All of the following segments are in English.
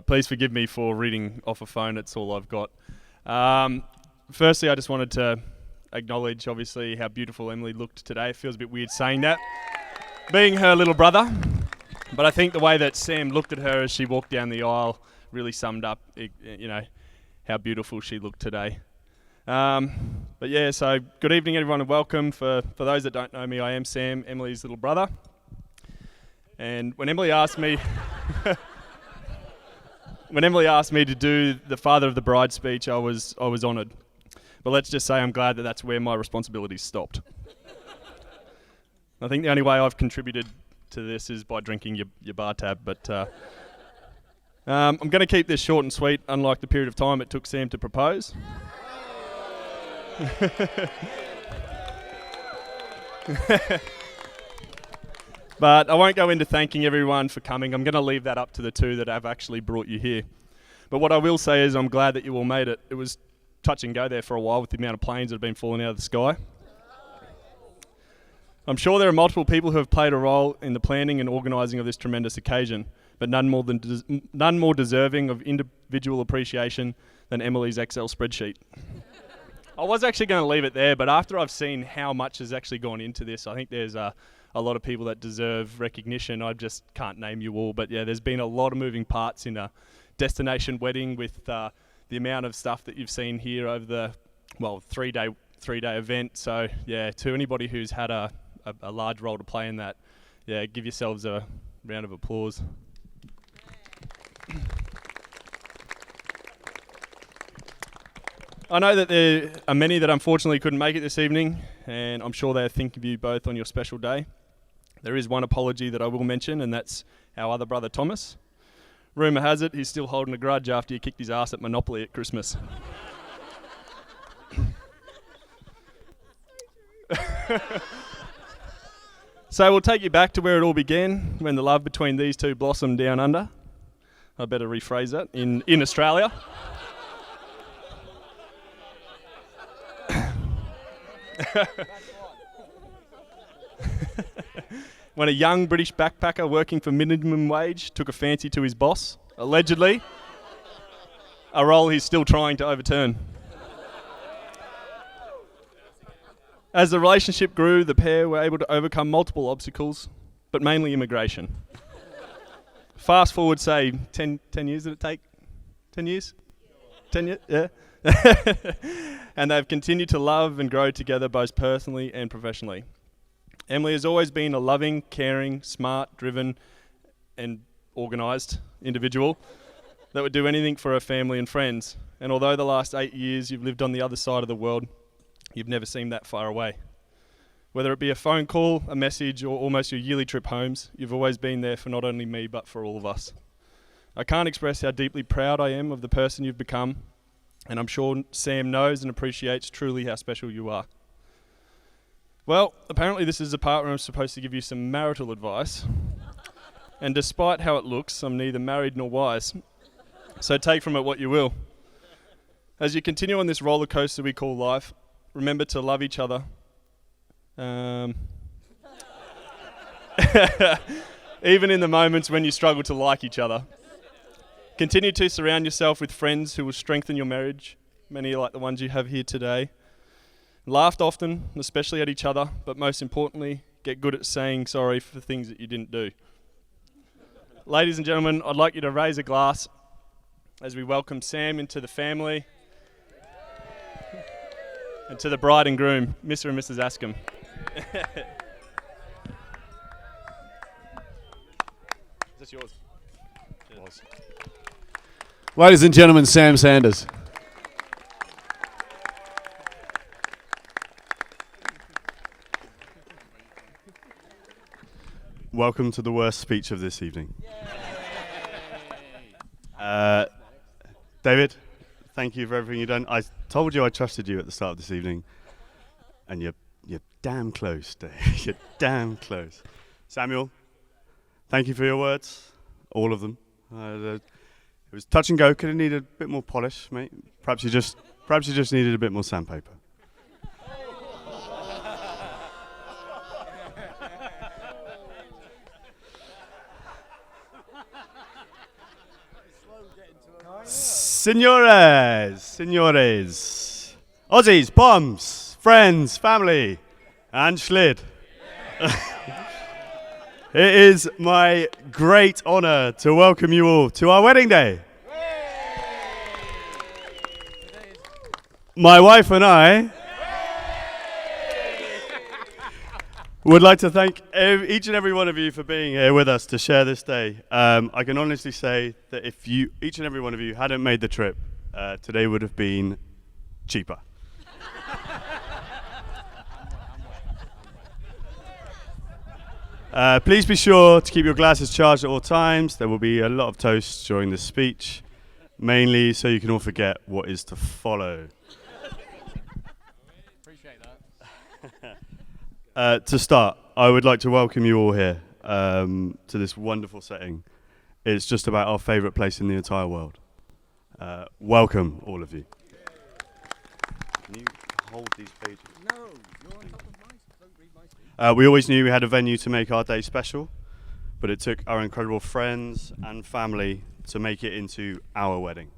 Please forgive me for reading off a phone. It's all I've got. Firstly, I just wanted to acknowledge, obviously, how beautiful Emily looked today. It feels a bit weird saying that, being her little brother. But I think the way that Sam looked at her as she walked down the aisle really summed up, how beautiful she looked today. But yeah, so good evening, everyone, and welcome. For those that don't know me, I am Sam, Emily's little brother. And when Emily asked me... When Emily asked me to do the father of the bride speech, I was honoured. But let's just say I'm glad that that's where my responsibilities stopped. I think the only way I've contributed to this is by drinking your bar tab. But I'm going to keep this short and sweet, unlike the period of time it took Sam to propose. But I won't go into thanking everyone for coming. I'm going to leave that up to the two that have actually brought you here. But what I will say is I'm glad that you all made it. It was touch and go there for a while with the amount of planes that have been falling out of the sky. I'm sure there are multiple people who have played a role in the planning and organising of this tremendous occasion, but none more deserving of individual appreciation than Emily's Excel spreadsheet. I was actually going to leave it there, but after I've seen how much has actually gone into this, I think there's a lot of people that deserve recognition. I just can't name you all, but yeah, there's been a lot of moving parts in a destination wedding with the amount of stuff that you've seen here over the three-day event. So yeah, to anybody who's had a large role to play in that, yeah, give yourselves a round of applause. I know that there are many that unfortunately couldn't make it this evening, and I'm sure they're thinking of you both on your special day. There is one apology that I will mention, and that's our other brother Thomas. Rumour has it he's still holding a grudge after he kicked his ass at Monopoly at Christmas. So we'll take you back to where it all began, when the love between these two blossomed down under. I better rephrase that, in Australia. When a young British backpacker working for minimum wage took a fancy to his boss, allegedly, a role he's still trying to overturn. As the relationship grew, the pair were able to overcome multiple obstacles, but mainly immigration. Fast forward, say, 10 years did it take? 10 years? 10 years? Yeah. And they've continued to love and grow together both personally and professionally. Emily has always been a loving, caring, smart, driven and organised individual that would do anything for her family and friends. And although the last 8 years you've lived on the other side of the world, you've never seemed that far away. Whether it be a phone call, a message or almost your yearly trip homes, you've always been there for not only me but for all of us. I can't express how deeply proud I am of the person you've become, and I'm sure Sam knows and appreciates truly how special you are. Well, apparently this is the part where I'm supposed to give you some marital advice, and despite how it looks, I'm neither married nor wise, so take from it what you will. As you continue on this roller coaster we call life, remember to love each other. Even in the moments when you struggle to like each other. Continue to surround yourself with friends who will strengthen your marriage, many like the ones you have here today. Laugh often, especially at each other, but most importantly, get good at saying sorry for things that you didn't do. Ladies and gentlemen, I'd like you to raise a glass as we welcome Sam into the family and to the bride and groom, Mr. and Mrs. Askham. Is this yours? Cheers. Ladies and gentlemen, Sam Sanders. Welcome to the worst speech of this evening. David, thank you for everything you've done. I told you I trusted you at the start of this evening, and you're damn close, Dave. You're damn close. Samuel, thank you for your words, all of them. It was touch and go. Could have needed a bit more polish, mate. Perhaps you just needed a bit more sandpaper. Senores, Aussies, Poms, friends, family, and Schlid. It is my great honour to welcome you all to our wedding day. My wife and I would like to thank each and every one of you for being here with us to share this day. I can honestly say that if each and every one of you hadn't made the trip, today would have been cheaper. Please be sure to keep your glasses charged at all times. There will be a lot of toasts during this speech, mainly so you can all forget what is to follow. To start, I would like to welcome you all here to this wonderful setting. It's just about our favourite place in the entire world. Welcome, all of you. Can you hold these pages? No, you're on top of mine. Don't read my speech. We always knew we had a venue to make our day special, but it took our incredible friends and family to make it into our wedding.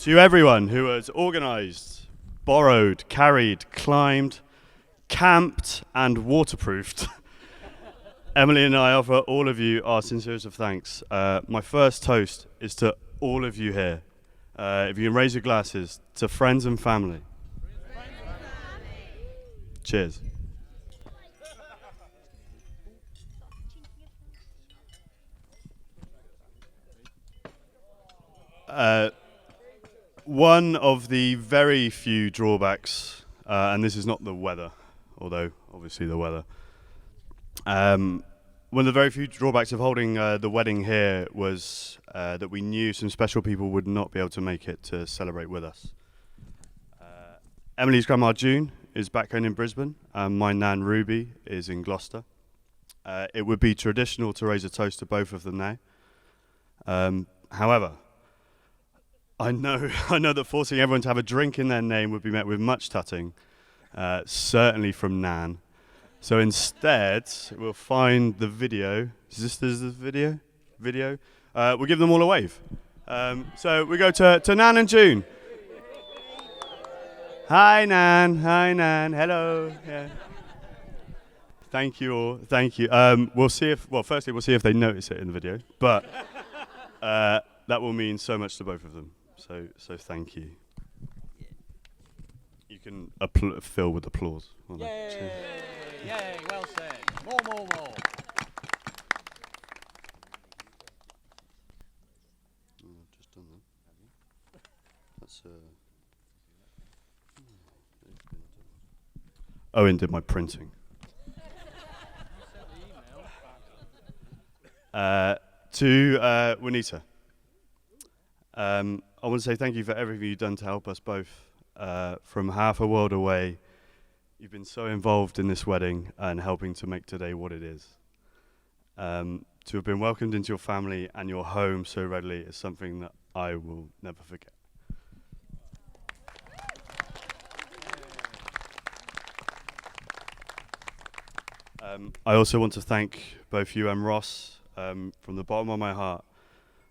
To everyone who has organised, borrowed, carried, climbed, camped and waterproofed, Emily and I offer all of you our sincerest of thanks. My first toast is to all of you here. If you can raise your glasses, to friends and family. Cheers. One of the very few drawbacks, and this is not the weather, although obviously the weather. One of the very few drawbacks of holding the wedding here was that we knew some special people would not be able to make it to celebrate with us. Emily's grandma June is back home in Brisbane, and my nan Ruby is in Gloucester. It would be traditional to raise a toast to both of them now. However, I know that forcing everyone to have a drink in their name would be met with much tutting, certainly from Nan. So instead, we'll find the video. Is this the video? We'll give them all a wave. So we go to Nan and June. Hi Nan, hello. Yeah. Thank you all, thank you. We'll see if they notice it in the video, but that will mean so much to both of them. So thank you. You can fill with applause. Yay! Yay! Well said. More. I've just done that. That's Owen did my printing. To Juanita. I want to say thank you for everything you've done to help us both. From half a world away, you've been so involved in this wedding and helping to make today what it is. To have been welcomed into your family and your home so readily is something that I will never forget. I also want to thank both you and Ross from the bottom of my heart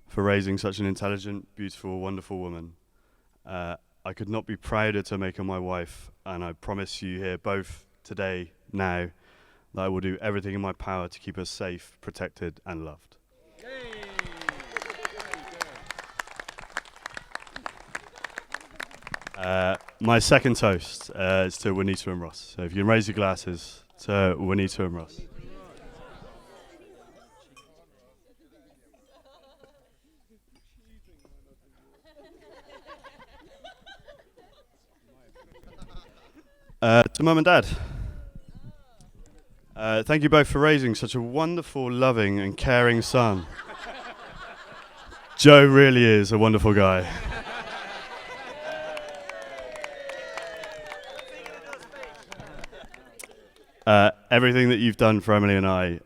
for raising such an intelligent, beautiful, wonderful woman. I could not be prouder to make her my wife, and I promise you here both today, now, that I will do everything in my power to keep her safe, protected, and loved. My second toast is to Juanita and Ross. So if you can raise your glasses to Juanita and Ross. To Mum and Dad. Thank you both for raising such a wonderful, loving and caring son. Joe really is a wonderful guy. Everything that you've done for Emily and I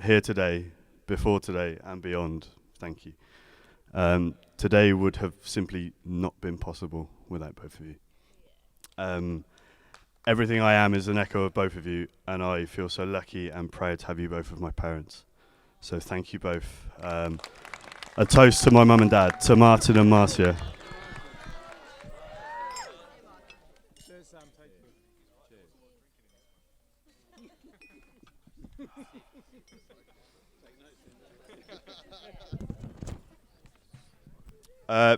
here today, before today and beyond, thank you. Today would have simply not been possible without both of you. Everything I am is an echo of both of you, and I feel so lucky and proud to have you both as my parents. So thank you both. A toast to my mum and dad, to Martin and Marcia.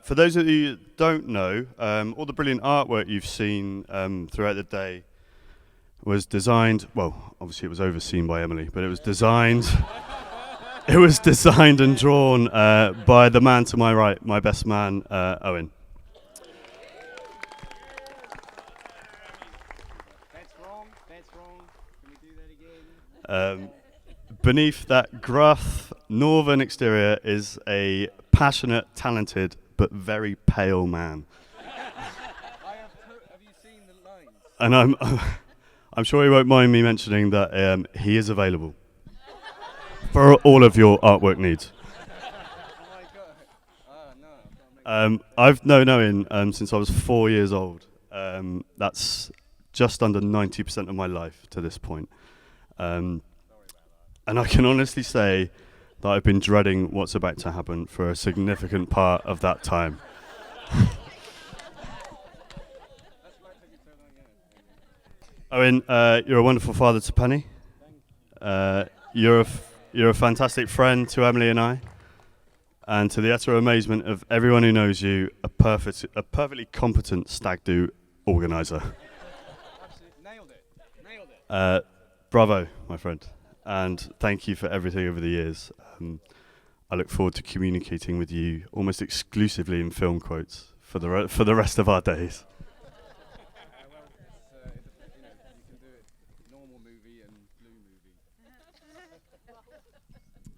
For those of you who don't know, all the brilliant artwork you've seen throughout the day was designed, well, obviously it was overseen by Emily, but it was designed it was designed and drawn by the man to my right, my best man, Owen. That's wrong. Can we do that again? Beneath that gruff northern exterior is a passionate, talented, but very pale man. Have you seen the lines? And I'm sure he won't mind me mentioning that he is available for all of your artwork needs. Oh my god. No. I've known Owen since I was 4 years old. That's just under 90% of my life to this point. And I can honestly say that I've been dreading what's about to happen for a significant part of that time. Owen, you're a wonderful father to Penny. You're a fantastic friend to Emily and I. And to the utter amazement of everyone who knows you, a perfectly competent stag do organizer. Absolutely. Nailed it. Bravo, my friend. And thank you for everything over the years. I look forward to communicating with you almost exclusively in film quotes for the rest of our days. Well, you can do it normal movie and blue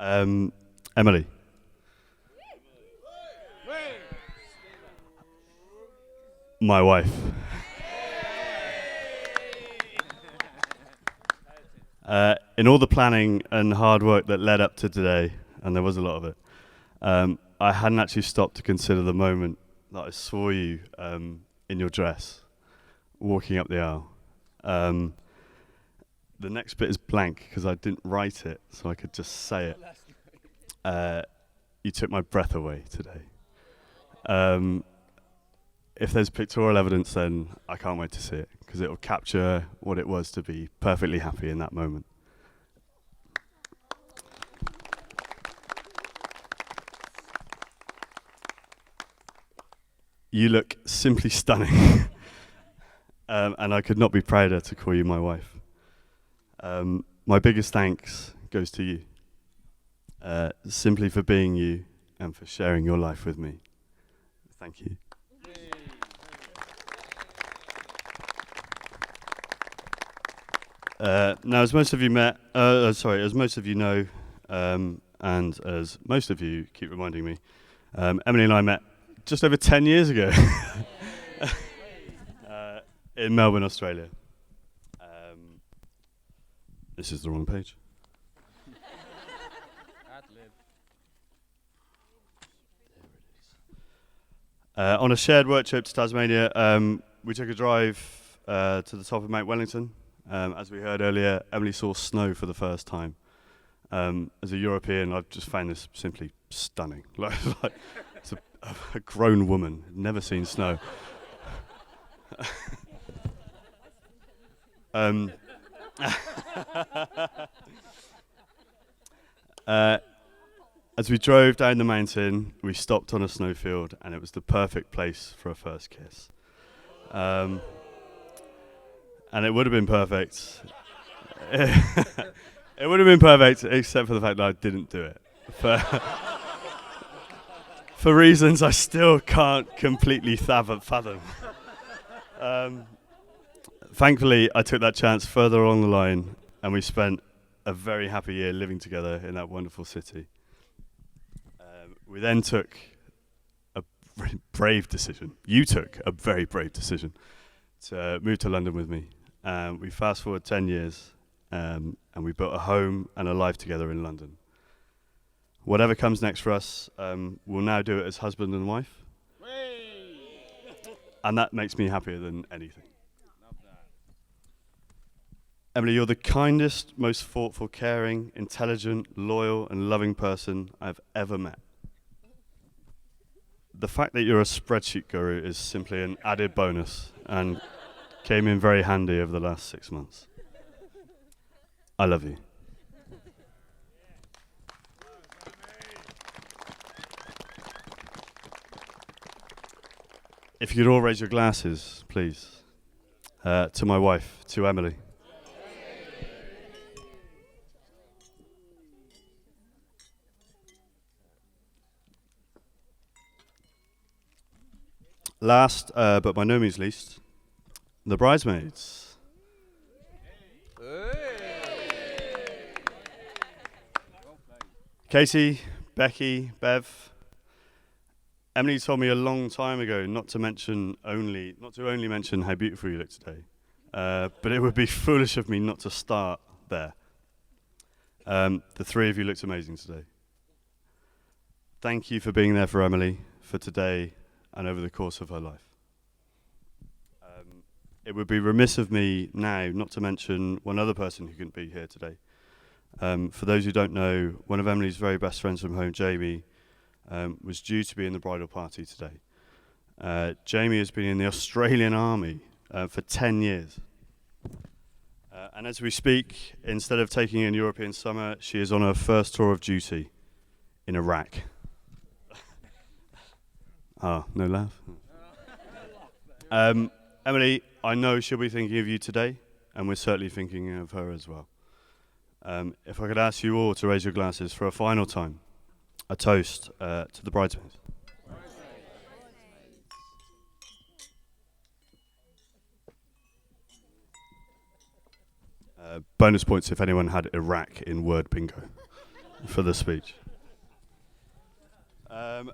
movie. Emily. My wife. In all the planning and hard work that led up to today, and there was a lot of it, I hadn't actually stopped to consider the moment that I saw you in your dress, walking up the aisle. The next bit is blank because I didn't write it, so I could just say it. You took my breath away today. If there's pictorial evidence, then I can't wait to see it, because it will capture what it was to be perfectly happy in that moment. You look simply stunning, and I could not be prouder to call you my wife. My biggest thanks goes to you, simply for being you and for sharing your life with me. Thank you. Now, as most of you as most of you know, and as most of you keep reminding me, Emily and I met just over 10 years ago in Melbourne, Australia. This is the wrong page. On a shared work trip to Tasmania, we took a drive to the top of Mount Wellington. As we heard earlier, Emily saw snow for the first time. As a European, I've just found this simply stunning. It's a grown woman, never seen snow. As we drove down the mountain, we stopped on a snowfield, and it was the perfect place for a first kiss. And it would have been perfect. It would have been perfect, except for the fact that I didn't do it. For reasons I still can't completely fathom. Thankfully, I took that chance further along the line, and we spent a very happy year living together in that wonderful city. We then took a very brave decision. You took a very brave decision to move to London with me. We fast forward 10 years, and we built a home and a life together in London. Whatever comes next for us, we'll now do it as husband and wife. And that makes me happier than anything. Emily, you're the kindest, most thoughtful, caring, intelligent, loyal, and loving person I've ever met. The fact that you're a spreadsheet guru is simply an added bonus and came in very handy over the last 6 months. I love you. If you could all raise your glasses, please, to my wife, to Emily. Last, but by no means least, the bridesmaids. Katie, Becky, Bev. Emily told me a long time ago not to only mention how beautiful you look today, but it would be foolish of me not to start there. The three of you looked amazing today. Thank you for being there for Emily, for today, and over the course of her life. It would be remiss of me now not to mention one other person who couldn't be here today. For those who don't know, one of Emily's very best friends from home, Jamie, was due to be in the bridal party today. Jamie has been in the Australian Army for 10 years. And as we speak, instead of taking an European summer, she is on her first tour of duty in Iraq. Ah, no laugh. Emily, I know she'll be thinking of you today, and we're certainly thinking of her as well. If I could ask you all to raise your glasses for a final time, a toast to the bridesmaids. Bonus points if anyone had Iraq in word bingo for the speech.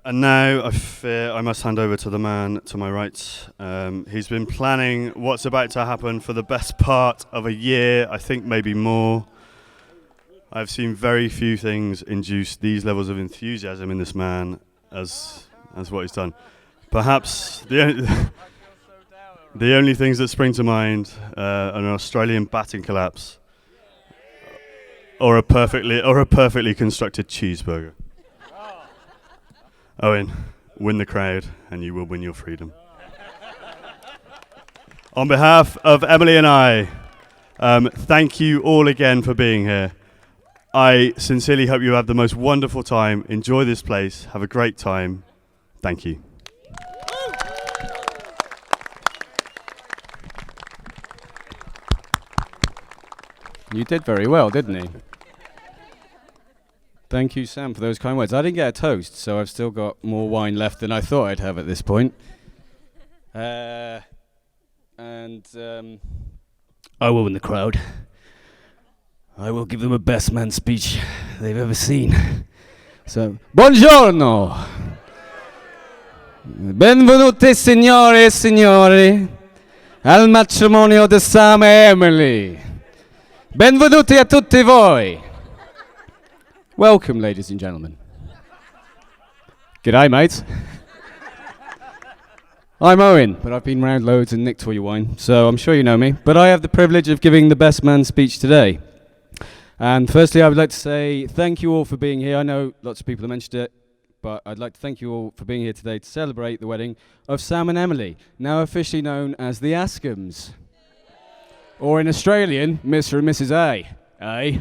And now I fear I must hand over to the man to my right. He's been planning what's about to happen for the best part of a year, I think maybe more. I've seen very few things induce these levels of enthusiasm in this man as what he's done. Perhaps the only things that spring to mind are an Australian batting collapse or a perfectly constructed cheeseburger. Owen, win the crowd and you will win your freedom. On behalf of Emily and I, thank you all again for being here. I sincerely hope you have the most wonderful time. Enjoy this place. Have a great time. Thank you. You did very well, didn't he? Thank you, Sam, for those kind words. I didn't get a toast, so I've still got more wine left than I thought I'd have at this point. I will win the crowd. I will give them a best man speech they've ever seen. So, buongiorno! Benvenuti signore e signori al matrimonio di Sam e Emily. Benvenuti a tutti voi. Welcome, ladies and gentlemen. G'day, mates. I'm Owen, but I've been round loads and nicked all your wine, so I'm sure you know me. But I have the privilege of giving the best man speech today. And firstly, I would like to say thank you all for being here. I know lots of people have mentioned it, but I'd like to thank you all for being here today to celebrate the wedding of Sam and Emily, now officially known as the Askhams. Or in Australian, Mr. and Mrs. A. Eh?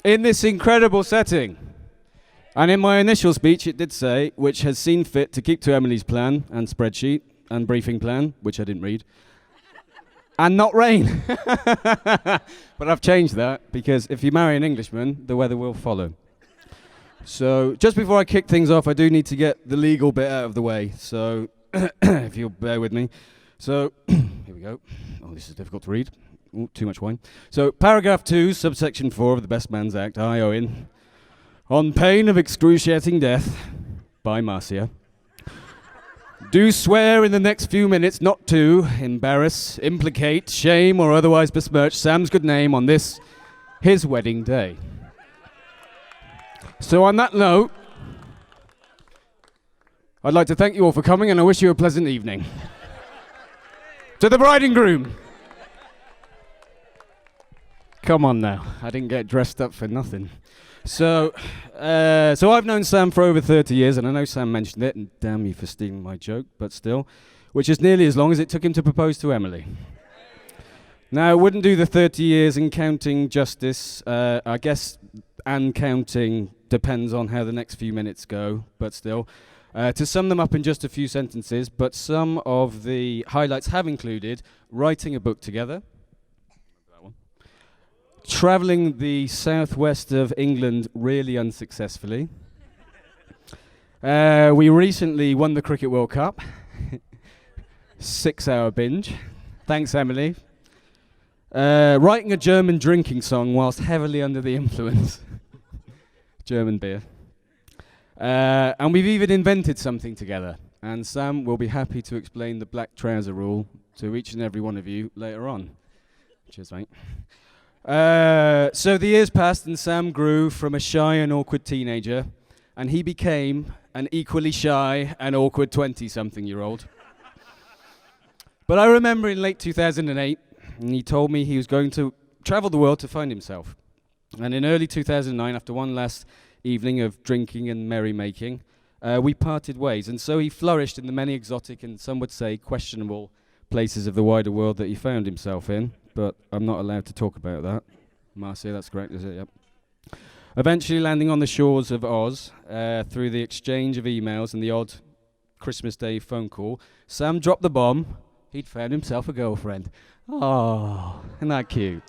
In this incredible setting. And in my initial speech, it did say, which has seen fit to keep to Emily's plan and spreadsheet and briefing plan, which I didn't read, and not rain. But I've changed that, because if you marry an Englishman, the weather will follow. So just before I kick things off, I do need to get the legal bit out of the way. So if you'll bear with me. So here we go. Oh, this is difficult to read. Ooh, too much wine. So, paragraph 2, subsection 4 of the Best Man's Act, I, Owen, on pain of excruciating death, by Marcia, do swear in the next few minutes not to embarrass, implicate, shame, or otherwise besmirch Sam's good name on this, his wedding day. So, on that note, I'd like to thank you all for coming, and I wish you a pleasant evening. To the bride and groom. Come on now, I didn't get dressed up for nothing. So I've known Sam for over 30 years, and I know Sam mentioned it, and damn you for stealing my joke, but still, which is nearly as long as it took him to propose to Emily. Now, it wouldn't do the 30 years and counting justice, I guess, and counting depends on how the next few minutes go, but still. To sum them up in just a few sentences, but some of the highlights have included writing a book together, travelling the southwest of England really unsuccessfully. We recently won the Cricket World Cup. 6-hour binge. Thanks, Emily. Writing a German drinking song whilst heavily under the influence. German beer. And we've even invented something together. And Sam will be happy to explain the black trouser rule to each and every one of you later on. Cheers, mate. So the years passed and Sam grew from a shy and awkward teenager, and he became an equally shy and awkward 20-something-year-old. But I remember in late 2008, and he told me he was going to travel the world to find himself. And in early 2009, after one last evening of drinking and merrymaking, we parted ways. And so he flourished in the many exotic and some would say questionable places of the wider world that he found himself in. But I'm not allowed to talk about that. Marcia, that's correct, is it? Yep. Eventually landing on the shores of Oz through the exchange of emails and the odd Christmas Day phone call, Sam dropped the bomb. He'd found himself a girlfriend. Oh, isn't that cute?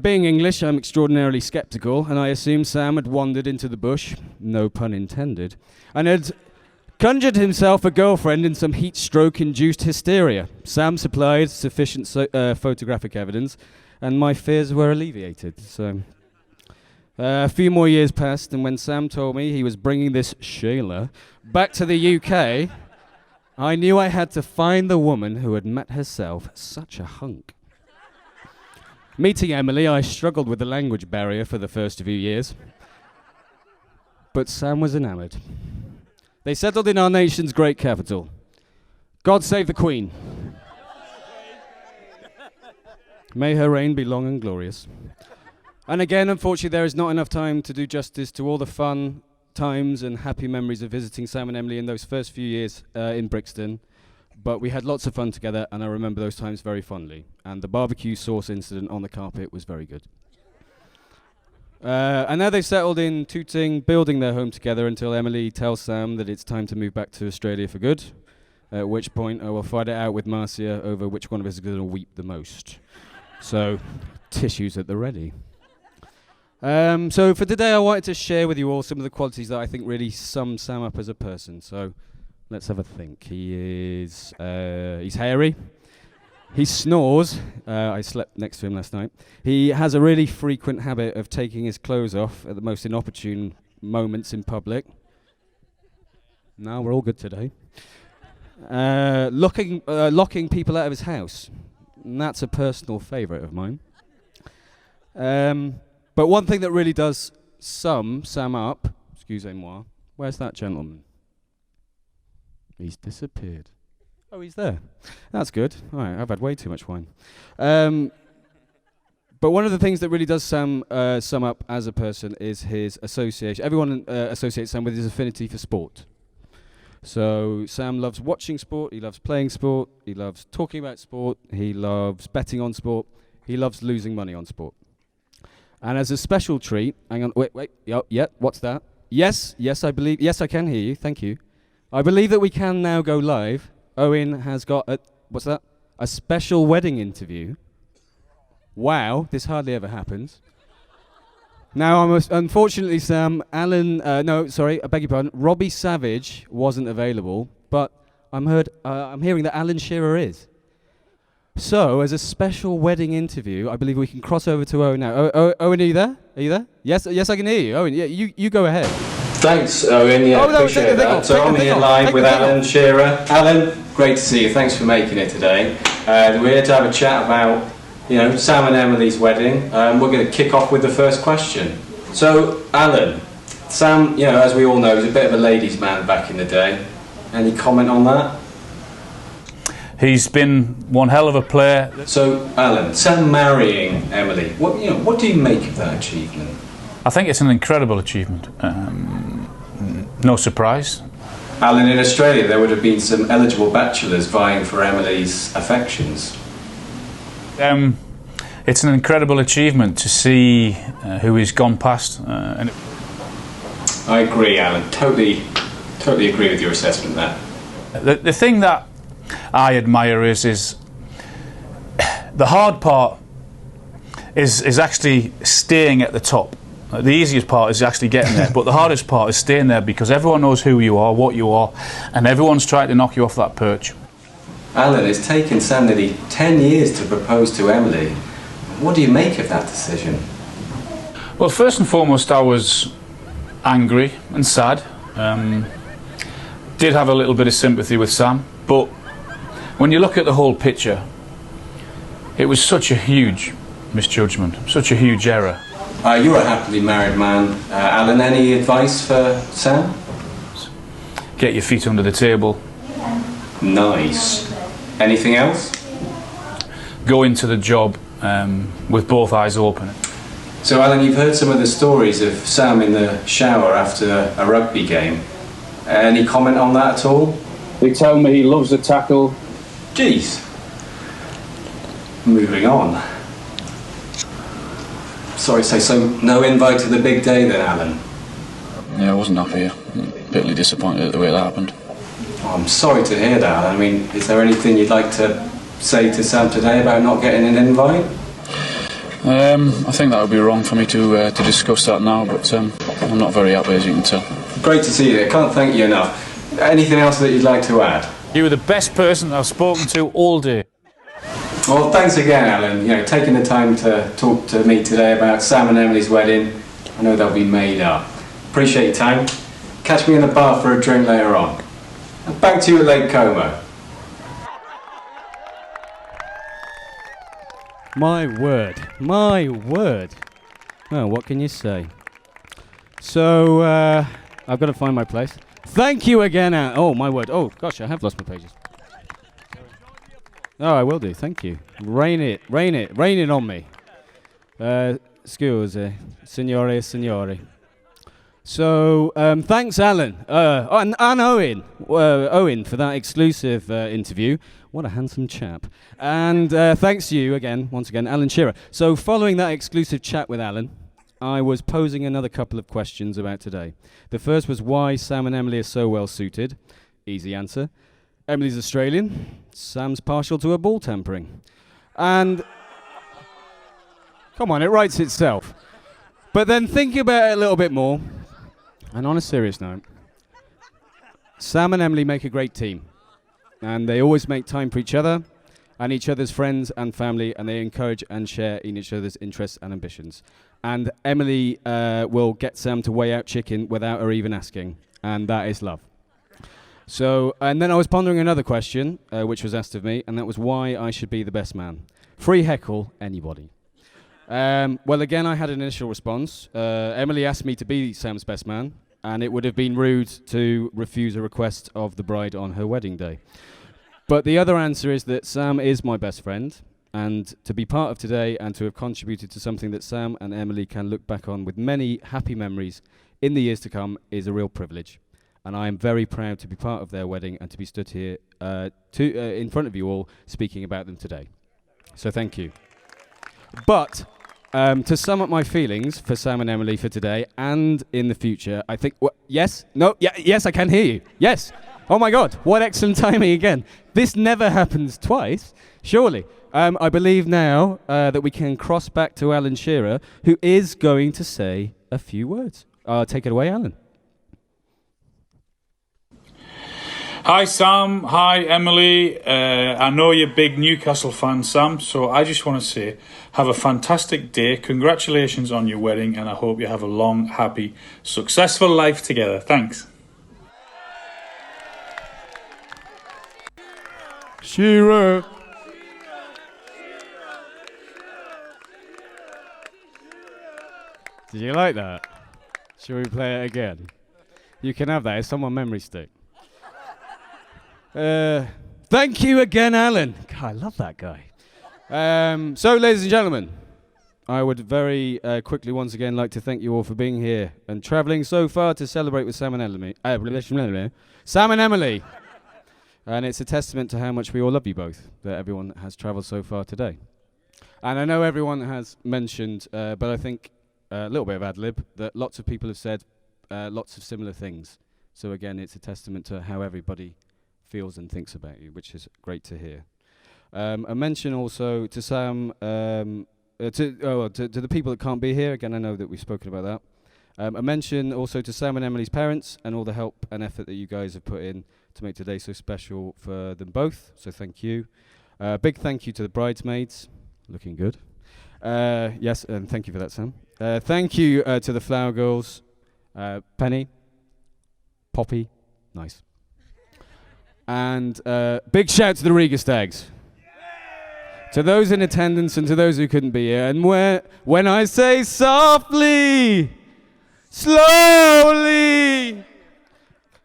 Being English, I'm extraordinarily sceptical, and I assumed Sam had wandered into the bush, no pun intended, and had conjured himself a girlfriend in some heat stroke-induced hysteria. Sam supplied sufficient photographic evidence, and my fears were alleviated. So, a few more years passed, and when Sam told me he was bringing this Shayla back to the UK, I knew I had to find the woman who had met herself such a hunk. Meeting Emily, I struggled with the language barrier for the first few years, but Sam was enamoured. They settled in our nation's great capital. God save the Queen. May her reign be long and glorious. And again, unfortunately, there is not enough time to do justice to all the fun times and happy memories of visiting Sam and Emily in those first few years in Brixton. But we had lots of fun together, and I remember those times very fondly. And the barbecue sauce incident on the carpet was very good. And now they've settled in Tooting, building their home together until Emily tells Sam that it's time to move back to Australia for good, at which point I will fight it out with Marcia over which one of us is going to weep the most. So, tissues at the ready. So for today I wanted to share with you all some of the qualities that I think really sum Sam up as a person. So, let's have a think. He's hairy. He snores. I slept next to him last night. He has a really frequent habit of taking his clothes off at the most inopportune moments in public. No, we're all good today. Locking people out of his house. And that's a personal favourite of mine. But one thing that really does sum Sam up, excusez-moi, where's that gentleman? He's disappeared. Oh, he's there. That's good. All right, I've had way too much wine. But one of the things that really does sum up as a person is his association. Everyone associates Sam with his affinity for sport. So Sam loves watching sport, he loves playing sport, he loves talking about sport, he loves betting on sport, he loves losing money on sport. And as a special treat, hang on, wait, what's that? Yes, I believe, yes, I can hear you, thank you. I believe that we can now go live. Owen has got what's that? A special wedding interview. Wow, this hardly ever happens. Now, unfortunately, Sam, I beg your pardon, Robbie Savage wasn't available, but I'm hearing that Alan Shearer is. So, as a special wedding interview, I believe we can cross over to Owen now. Owen, are you there? Are you there? Yes, I can hear you. Owen, yeah, you go ahead. Thanks, Owen. Yeah, appreciate that. So I'm here live with Alan Shearer. Alan, great to see you. Thanks for making it today. We're here to have a chat about, Sam and Emily's wedding. We're going to kick off with the first question. So, Alan, Sam, as we all know, was a bit of a ladies' man back in the day. Any comment on that? He's been one hell of a player. So, Alan, Sam marrying Emily, what do you make of that achievement? I think it's an incredible achievement. No surprise. Alan, in Australia there would have been some eligible bachelors vying for Emily's affections. It's an incredible achievement to see who he's gone past. I agree, Alan. Totally agree with your assessment there. The thing that I admire is the hard part is actually staying at the top. The easiest part is actually getting there, but the hardest part is staying there because everyone knows who you are, what you are, and everyone's trying to knock you off that perch. Alan, it's taken Sam nearly 10 years to propose to Emily. What do you make of that decision? Well, first and foremost, I was angry and sad. Did have a little bit of sympathy with Sam, but when you look at the whole picture, it was such a huge misjudgment, such a huge error. You're a happily married man. Alan, any advice for Sam? Get your feet under the table. Nice. Anything else? Go into the job with both eyes open. So, Alan, you've heard some of the stories of Sam in the shower after a rugby game. Any comment on that at all? They tell me he loves the tackle. Jeez. Moving on. Sorry to say, so no invite to the big day then, Alan? Yeah, I wasn't happy. Bitterly disappointed at the way that happened. Oh, I'm sorry to hear that. I mean, is there anything you'd like to say to Sam today about not getting an invite? I think that would be wrong for me to discuss that now, but I'm not very happy, as you can tell. Great to see you. I can't thank you enough. Anything else that you'd like to add? You were the best person I've spoken to all day. Well, thanks again, Alan. Taking the time to talk to me today about Sam and Emily's wedding. I know they'll be made up. Appreciate your time. Catch me in the bar for a drink later on. And back to you at Lake Como. My word. My word. Well, what can you say? So, I've got to find my place. Thank you again, Alan. Oh, my word. Oh, gosh, I have lost my pages. Oh, I will do. Thank you. Rain it on me. Scusi, signore. So, thanks, Alan. And Owen. Owen, for that exclusive interview. What a handsome chap. And thanks to you again, once again, Alan Shearer. So, following that exclusive chat with Alan, I was posing another couple of questions about today. The first was why Sam and Emily are so well suited. Easy answer. Emily's Australian. Sam's partial to her ball tampering. And come on, it writes itself. But then think about it a little bit more. And on a serious note, Sam and Emily make a great team. And they always make time for each other and each other's friends and family, and they encourage and share in each other's interests and ambitions. And Emily will get Sam to weigh out chicken without her even asking. And that is love. So, and then I was pondering another question, which was asked of me, and that was why I should be the best man. Free heckle, anybody. Well, again, I had an initial response. Emily asked me to be Sam's best man, and it would have been rude to refuse a request of the bride on her wedding day. But the other answer is that Sam is my best friend, and to be part of today and to have contributed to something that Sam and Emily can look back on with many happy memories in the years to come is a real privilege. And I am very proud to be part of their wedding and to be stood here in front of you all speaking about them today. So thank you. But to sum up my feelings for Sam and Emily for today and in the future, I think... yes? No? Yes, I can hear you. Yes. Oh my God, what excellent timing again. This never happens twice, surely. I believe now that we can cross back to Alan Shearer, who is going to say a few words. Take it away, Alan. Hi Sam, hi Emily. I know you're a big Newcastle fan, Sam, so I just want to say have a fantastic day. Congratulations on your wedding, and I hope you have a long, happy, successful life together. Thanks. Shearer. Did you like that? Shall we play it again? You can have that. It's on my memory stick. Thank you again, Alan. God, I love that guy. So, ladies and gentlemen, I would very quickly once again like to thank you all for being here and travelling so far to celebrate with Sam and Emily. Sam and Emily. And it's a testament to how much we all love you both, that everyone has travelled so far today. And I know everyone has mentioned, but I think a little bit of ad-lib, that lots of people have said lots of similar things. So again, it's a testament to how everybody feels and thinks about you, which is great to hear. A mention also to Sam, to the people that can't be here. Again, I know that we've spoken about that. A mention also to Sam and Emily's parents and all the help and effort that you guys have put in to make today so special for them both. So thank you. Big thank you to the bridesmaids. Looking good. Yes, and thank you for that, Sam. Thank you to the Flower Girls. Penny. Poppy. Nice. And big shout to the Riga Stags. To those in attendance and to those who couldn't be here. And when I say softly, slowly,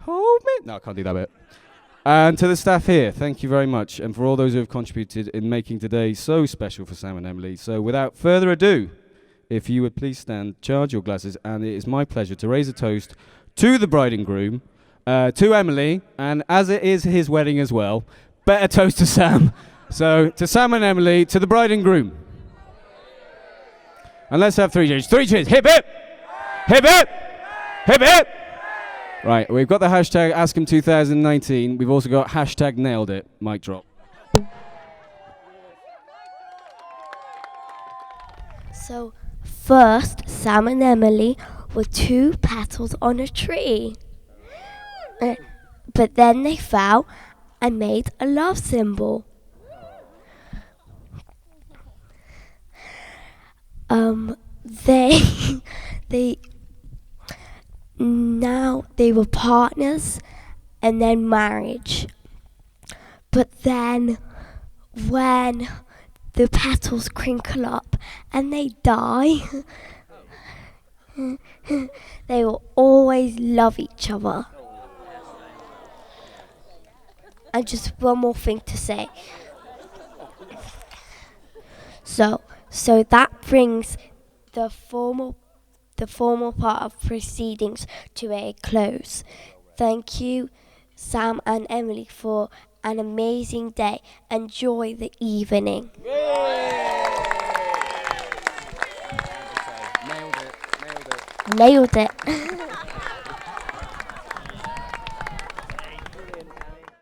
hold me. No, I can't do that bit. And to the staff here, thank you very much. And for all those who have contributed in making today so special for Sam and Emily. So without further ado, if you would please stand, charge your glasses, and it is my pleasure to raise a toast to the bride and groom, to Emily, and as it is his wedding as well, better toast to Sam. So, to Sam and Emily, to the bride and groom. And let's have 3 cheers. 3 cheers. Hip hip! Hip hip! Hip hip! Right, we've got the hashtag AskHim2019. We've also got hashtag nailed it. Mic drop. So, first, Sam and Emily were 2 petals on a tree. But then they fell and made a love symbol. Now they were partners and then marriage. But then when the petals crinkle up and they die, they will always love each other. And just one more thing to say. So that brings the formal part of proceedings to a close. Thank you, Sam and Emily, for an amazing day. Enjoy the evening. Nailed it.